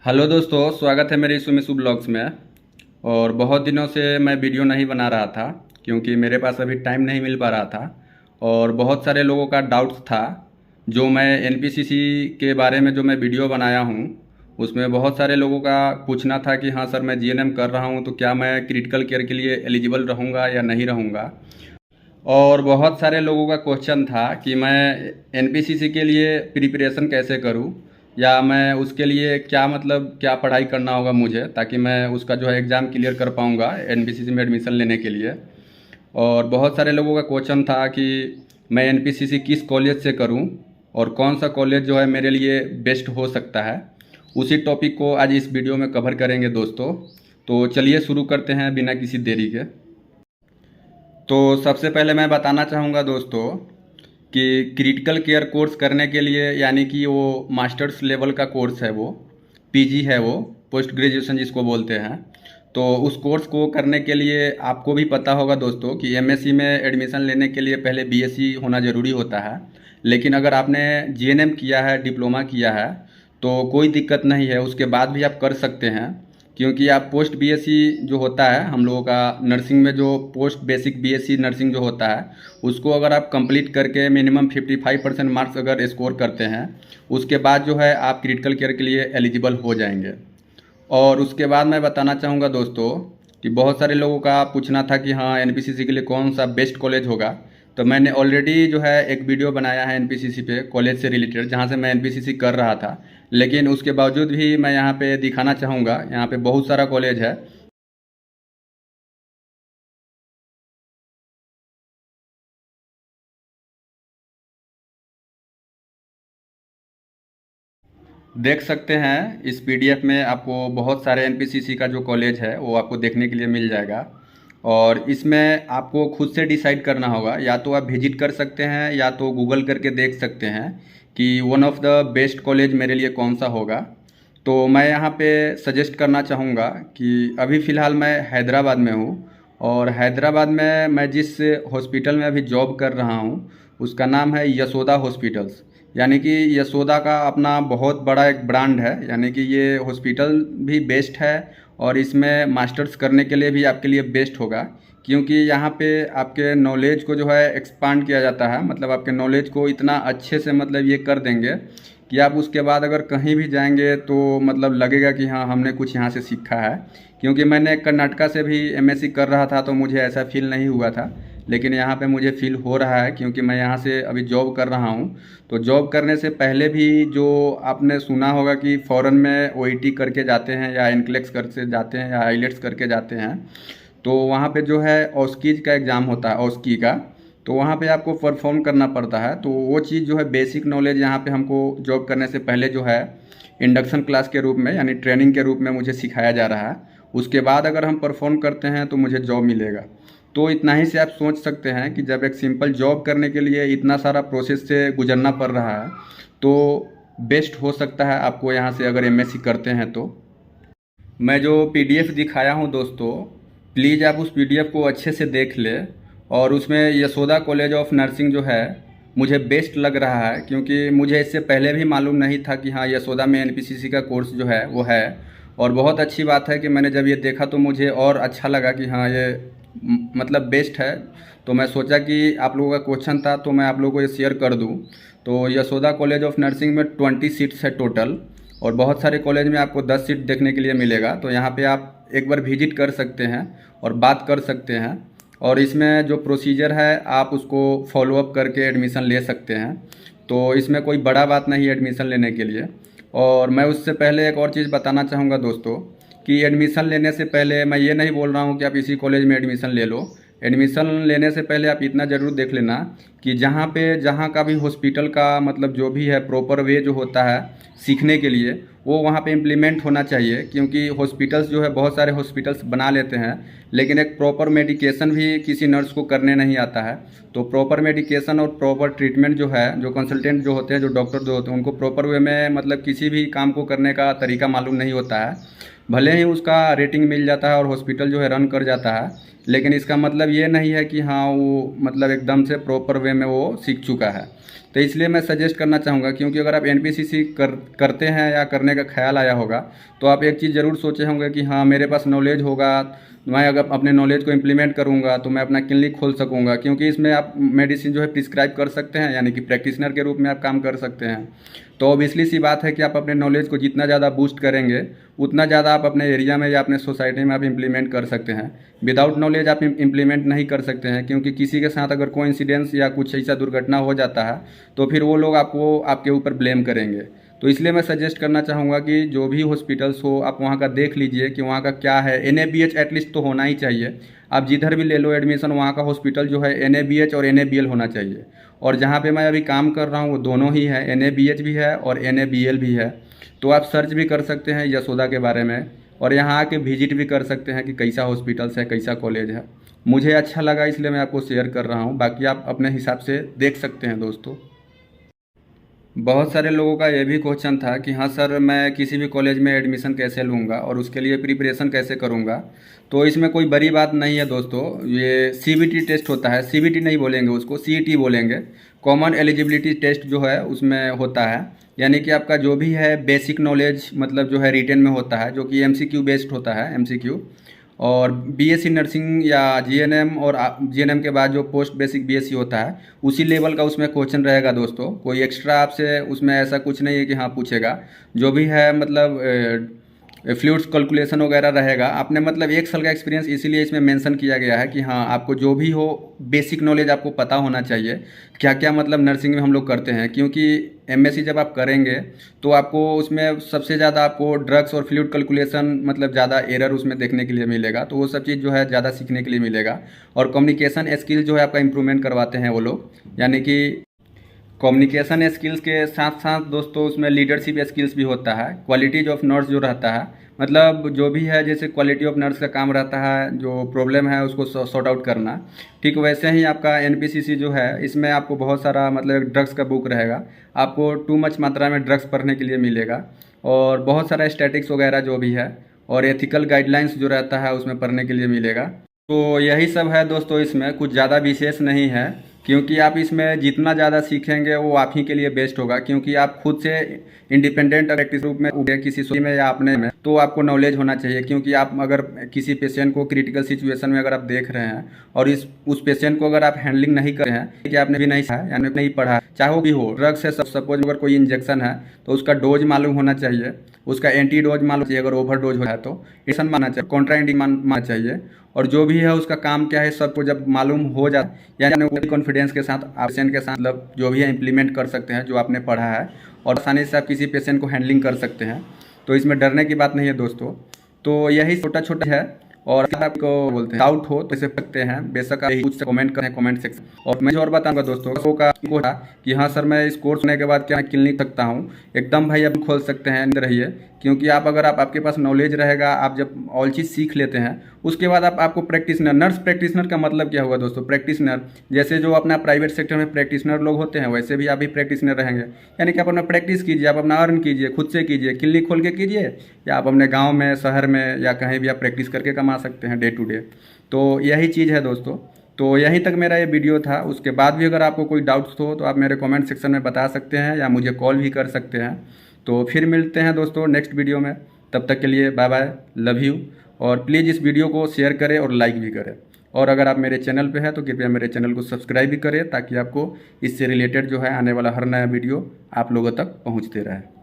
Hello दोस्तों, स्वागत है मेरे सुमिसु ब्लॉग्स में। और बहुत दिनों से मैं वीडियो नहीं बना रहा था क्योंकि मेरे पास अभी टाइम नहीं मिल पा रहा था। और बहुत सारे लोगों का डाउट्स था जो मैं एनपीसीसी के बारे में जो मैं वीडियो बनाया हूँ उसमें बहुत सारे लोगों का पूछना था कि हाँ सर, मैं जीएनएम कर रहा हूँ तो क्या मैं क्रिटिकल केयर के लिए एलिजिबल रहूँगा या नहीं रहूँगा। और बहुत सारे लोगों का क्वेश्चन था कि मैं एनपीसीसी के लिए प्रिपरेशन कैसे करूं, या मैं उसके लिए क्या क्या पढ़ाई करना होगा मुझे ताकि मैं उसका जो है एग्ज़ाम क्लियर कर पाऊंगा एनपीसीसी में एडमिशन लेने के लिए। और बहुत सारे लोगों का क्वेश्चन था कि मैं एनपीसीसी किस कॉलेज से करूं और कौन सा कॉलेज जो है मेरे लिए बेस्ट हो सकता है। उसी टॉपिक को आज इस वीडियो में कवर करेंगे दोस्तों। तो चलिए शुरू करते हैं बिना किसी देरी के। तो सबसे पहले मैं बताना चाहूँगा दोस्तों कि क्रिटिकल केयर कोर्स करने के लिए, यानी कि वो मास्टर्स लेवल का कोर्स है, वो पीजी है, वो पोस्ट ग्रेजुएशन जिसको बोलते हैं। तो उस कोर्स को करने के लिए आपको भी पता होगा दोस्तों कि एमएससी में एडमिशन लेने के लिए पहले बीएससी होना ज़रूरी होता है। लेकिन अगर आपने जीएनएम किया है, डिप्लोमा किया है, तो कोई दिक्कत नहीं है, उसके बाद भी आप कर सकते हैं। क्योंकि आप पोस्ट बीएससी जो होता है हम लोगों का नर्सिंग में, जो पोस्ट बेसिक बीएससी नर्सिंग जो होता है, उसको अगर आप कंप्लीट करके मिनिमम 55% मार्क्स अगर स्कोर करते हैं, उसके बाद जो है आप क्रिटिकल केयर के लिए एलिजिबल हो जाएंगे। और उसके बाद मैं बताना चाहूँगा दोस्तों कि बहुत सारे लोगों का पूछना था कि हाँ एनपीसीसी के लिए कौन सा बेस्ट कॉलेज होगा। तो मैंने ऑलरेडी जो है एक वीडियो बनाया है एनपीसीसी पे, कॉलेज से रिलेटेड, जहाँ से मैं एनपीसीसी कर रहा था। लेकिन उसके बावजूद भी मैं यहाँ पे दिखाना चाहूँगा, यहाँ पे बहुत सारा कॉलेज है। देख सकते हैं इस पीडीएफ में आपको बहुत सारे एनपीसीसी का जो कॉलेज है वो आपको देखने के लिए मिल जाएगा। और इसमें आपको खुद से डिसाइड करना होगा, या तो आप विजिट कर सकते हैं या तो गूगल करके देख सकते हैं कि one of the best college मेरे लिए कौन सा होगा। तो मैं यहाँ पे सजेस्ट करना चाहूँगा कि अभी फ़िलहाल मैं हैदराबाद में हूँ। और हैदराबाद में मैं जिस हॉस्पिटल में अभी जॉब कर रहा हूँ उसका नाम है यशोदा हॉस्पिटल्स। यानी कि यशोदा का अपना बहुत बड़ा एक ब्रांड है, यानी कि ये हॉस्पिटल भी बेस्ट है और इसमें मास्टर्स करने के लिए भी आपके लिए बेस्ट होगा। क्योंकि यहाँ पे आपके नॉलेज को जो है एक्सपांड किया जाता है, मतलब आपके नॉलेज को इतना अच्छे से ये कर देंगे कि आप उसके बाद अगर कहीं भी जाएंगे तो लगेगा कि हाँ हमने कुछ यहाँ से सीखा है। क्योंकि मैंने कर्नाटका से भी एमएससी कर रहा था तो मुझे ऐसा फील नहीं हुआ था, लेकिन यहाँ पे मुझे फील हो रहा है क्योंकि मैं यहाँ से अभी जॉब कर रहा हूँ। तो जॉब करने से पहले भी जो आपने सुना होगा कि फ़ॉरेन में ओईटी करके जाते हैं या एनक्लेक्स करके जाते हैं या आईलेट्स करके जाते हैं, तो वहाँ पे जो है ऑस्कीज का एग्ज़ाम होता है, ऑस्की का। तो वहाँ पे आपको परफॉर्म करना पड़ता है। तो वो चीज़ जो है बेसिक नॉलेज यहाँ पे हमको जॉब करने से पहले जो है इंडक्शन क्लास के रूप में, यानी ट्रेनिंग के रूप में मुझे सिखाया जा रहा है। उसके बाद अगर हम परफॉर्म करते हैं तो मुझे जॉब मिलेगा। तो इतना ही से आप सोच सकते हैं कि जब एक सिंपल जॉब करने के लिए इतना सारा प्रोसेस से गुजरना पड़ रहा है, तो बेस्ट हो सकता है आपको यहाँ से अगर एमएससी करते हैं तो। मैं जो पीडीएफ दिखाया हूँ दोस्तों, प्लीज़ आप उस पीडीएफ को अच्छे से देख ले। और उसमें यशोदा कॉलेज ऑफ नर्सिंग जो है मुझे बेस्ट लग रहा है, क्योंकि मुझे इससे पहले भी मालूम नहीं था कि हाँ यशोदा में एनपीसीसी का कोर्स जो है वो है। और बहुत अच्छी बात है कि मैंने जब ये देखा तो मुझे और अच्छा लगा कि हाँ ये बेस्ट है। तो मैं सोचा कि आप लोगों का क्वेश्चन था तो मैं आप लोगों को ये शेयर कर दूँ। तो यशोदा कॉलेज ऑफ नर्सिंग में 20 सीट्स है टोटल, और बहुत सारे कॉलेज में आपको 10 सीट देखने के लिए मिलेगा। तो यहाँ पे आप एक बार विजिट कर सकते हैं और बात कर सकते हैं। और इसमें जो प्रोसीजर है आप उसको फॉलो अप करके एडमिशन ले सकते हैं। तो इसमें कोई बड़ा बात नहीं है एडमिशन लेने के लिए। और मैं उससे पहले एक और चीज़ बताना चाहूँगा दोस्तों कि एडमिशन लेने से पहले मैं ये नहीं बोल रहा हूँ कि आप इसी कॉलेज में एडमिशन ले लो। एडमिशन लेने से पहले आप इतना ज़रूर देख लेना कि जहाँ का भी हॉस्पिटल का जो भी है प्रॉपर वे जो होता है सीखने के लिए, वो वहाँ पे इम्प्लीमेंट होना चाहिए। क्योंकि हॉस्पिटल्स जो है बहुत सारे हॉस्पिटल्स बना लेते हैं, लेकिन एक प्रॉपर मेडिकेशन भी किसी नर्स को करने नहीं आता है। तो प्रॉपर मेडिकेशन और प्रॉपर ट्रीटमेंट जो है, जो कंसल्टेंट जो डॉक्टर जो होते हैं, उनको प्रॉपर वे में किसी भी काम को करने का तरीका मालूम नहीं होता है। भले ही उसका रेटिंग मिल जाता है और हॉस्पिटल जो है रन कर जाता है, लेकिन इसका मतलब ये नहीं है कि हाँ वो मतलब एकदम से प्रॉपर वे में वो सीख चुका है। तो इसलिए मैं सजेस्ट करना चाहूँगा, क्योंकि अगर आप एनपीसीसी करते हैं या करने का ख्याल आया होगा तो आप एक चीज़ ज़रूर सोचे होंगे कि हाँ मेरे पास नॉलेज होगा, मैं अगर अपने नॉलेज को इम्प्लीमेंट करूँगा तो मैं अपना क्लिनिक खोल सकूँगा, क्योंकि इसमें आप मेडिसिन जो है प्रिस्क्राइब कर सकते हैं, यानी कि प्रैक्टिशनर के रूप में आप काम कर सकते हैं। तो ऑब्वियसली सी बात है कि आप अपने नॉलेज को जितना ज़्यादा बूस्ट करेंगे उतना ज़्यादा आप अपने एरिया में या अपने सोसाइटी में आप इम्प्लीमेंट कर सकते हैं। विदाउट नॉलेज आप इम्प्लीमेंट नहीं कर सकते हैं, क्योंकि किसी के साथ अगर कोई इंसिडेंस या कुछ ऐसा दुर्घटना हो जाता है तो फिर वो लोग आपको आपके ऊपर ब्लेम करेंगे। तो इसलिए मैं सजेस्ट करना चाहूँगा कि जो भी हॉस्पिटल्स हो आप वहाँ का देख लीजिए कि वहाँ का क्या है। NABH एटलीस्ट तो होना ही चाहिए। आप जिधर भी ले लो एडमिशन, वहाँ का हॉस्पिटल जो है NABH और NABL होना चाहिए। और जहाँ पे मैं अभी काम कर रहा हूँ वो दोनों ही है, NABH भी है और NABL भी है। तो आप सर्च भी कर सकते हैं यशोदा के बारे में, और यहाँ आके विजिट भी कर सकते हैं कि कैसा हॉस्पिटल्स है, कैसा कॉलेज है। मुझे अच्छा लगा इसलिए मैं आपको शेयर कर रहा हूँ, बाकी आप अपने हिसाब से देख सकते हैं दोस्तों। बहुत सारे लोगों का ये भी क्वेश्चन था कि हाँ सर मैं किसी भी कॉलेज में एडमिशन कैसे लूँगा और उसके लिए प्रिपरेशन कैसे करूँगा। तो इसमें कोई बड़ी बात नहीं है दोस्तों, ये CBT टेस्ट होता है, CBT नहीं बोलेंगे उसको, CET बोलेंगे। कॉमन एलिजिबिलिटी टेस्ट जो है उसमें होता है, यानी कि आपका जो भी है बेसिक नॉलेज मतलब जो है रिटेन में होता है, जो कि MCQ बेस्ड होता है, MCQ। और BSc नर्सिंग या GNM, और GNM के बाद जो पोस्ट बेसिक BSc होता है उसी लेवल का उसमें क्वेश्चन रहेगा दोस्तों। कोई एक्स्ट्रा आपसे उसमें ऐसा कुछ नहीं है कि हाँ पूछेगा। जो भी है मतलब फ्लूइड्स कैलकुलेशन वगैरह रहेगा। आपने मतलब 1 साल का एक्सपीरियंस इसीलिए इसमें मेंशन किया गया है कि हाँ आपको जो भी हो बेसिक नॉलेज आपको पता होना चाहिए, क्या क्या मतलब नर्सिंग में हम लोग करते हैं। क्योंकि MSc जब आप करेंगे तो आपको उसमें सबसे ज़्यादा आपको ड्रग्स और फ्लूइड कैलकुलेशन मतलब ज़्यादा एरर उसमें देखने के लिए मिलेगा, तो वो सब चीज़ जो है ज़्यादा सीखने के लिए मिलेगा। और कम्युनिकेशन स्किल जो है आपका इम्प्रूवमेंट करवाते हैं वो लोग, यानी कि कम्युनिकेशन स्किल्स के साथ साथ दोस्तों उसमें लीडरशिप स्किल्स भी होता है। क्वालिटीज ऑफ नर्स जो रहता है, मतलब जो भी है जैसे क्वालिटी ऑफ नर्स का काम रहता है जो प्रॉब्लम है उसको सॉर्ट आउट करना, ठीक वैसे ही आपका NPCC जो है इसमें आपको बहुत सारा मतलब ड्रग्स का बुक रहेगा, आपको टू मच मात्रा में ड्रग्स पढ़ने के लिए मिलेगा। और बहुत सारा स्टैटिक्स वगैरह जो भी है और एथिकल गाइडलाइंस जो रहता है उसमें पढ़ने के लिए मिलेगा। तो यही सब है दोस्तों, इसमें कुछ ज़्यादा विशेष नहीं है, क्योंकि आप इसमें जितना ज़्यादा सीखेंगे वो आप ही के लिए बेस्ट होगा। क्योंकि आप खुद से इंडिपेंडेंट प्रैक्टिस रूप में उठे किसी सोच में या अपने में, तो आपको नॉलेज होना चाहिए। क्योंकि आप अगर किसी पेशेंट को क्रिटिकल सिचुएशन में अगर आप देख रहे हैं और उस पेशेंट को अगर आप हैंडलिंग नहीं कर रहे हैं कि आपने भी नहीं सीखा यानी नहीं पढ़ा, चाहे वो भी हो ड्रग्स है, सपोज अगर कोई इंजेक्शन है तो उसका डोज मालूम होना चाहिए, उसका एंटी डोज मालूम चाहिए, अगर ओवर डोज हो है तो इंडिकेशन मानना चाहिए, कॉन्ट्रा इंडिकेशन मानना चाहिए, और जो भी है उसका काम क्या है सबको जब मालूम हो जाता है यानी कॉन्फिडेंस के साथ आप पेशेंट के साथ मतलब जो भी है इम्प्लीमेंट कर सकते हैं जो आपने पढ़ा है, और आसानी से आप किसी पेशेंट को हैंडलिंग कर सकते हैं। तो इसमें डरने की बात नहीं है दोस्तों। तो यही छोटा छोटा है, और अगर आपको बोलते हैं डाउट हो तो इसे सकते हैं, बेशक आप कुछ कमेंट करें कमेंट सेक्शन। और मैं और बताऊंगा दोस्तों का कि हाँ सर मैं इस कोर्स होने के बाद क्या क्लिनिक सकता हूँ, एकदम भाई आप खोल सकते हैं, रहिए। क्योंकि आप अगर आपके पास नॉलेज रहेगा, आप जब ऑल चीज़ सीख लेते हैं उसके बाद आपको प्रैक्टिशनर, नर्स प्रैक्टिशनर का मतलब क्या हुआ दोस्तों, प्रैक्टिशनर जैसे जो अपना प्राइवेट सेक्टर में प्रैक्टिशनर लोग होते हैं वैसे भी आप भी प्रैक्टिशनर रहेंगे। यानी कि आप अपना प्रैक्टिस कीजिए, आप अपना अर्न कीजिए, खुद से कीजिए, क्लिनिक खोल के कीजिए, या आप अपने गाँव में शहर में या कहीं भी आप प्रैक्टिस करके कमा सकते हैं डे टू डे। तो यही चीज़ है दोस्तों। तो यहीं तक मेरा ये वीडियो था। उसके बाद भी अगर आपको कोई डाउट्स हो तो आप मेरे कमेंट सेक्शन में बता सकते हैं या मुझे कॉल भी कर सकते हैं। तो फिर मिलते हैं दोस्तों नेक्स्ट वीडियो में, तब तक के लिए बाय बाय, लव यू। और प्लीज़ इस वीडियो को शेयर करें और लाइक भी करें। और अगर आप मेरे चैनल पे हैं तो कृपया मेरे चैनल को सब्सक्राइब भी करें, ताकि आपको इससे रिलेटेड जो है आने वाला हर नया वीडियो आप लोगों तक पहुंचते रहे।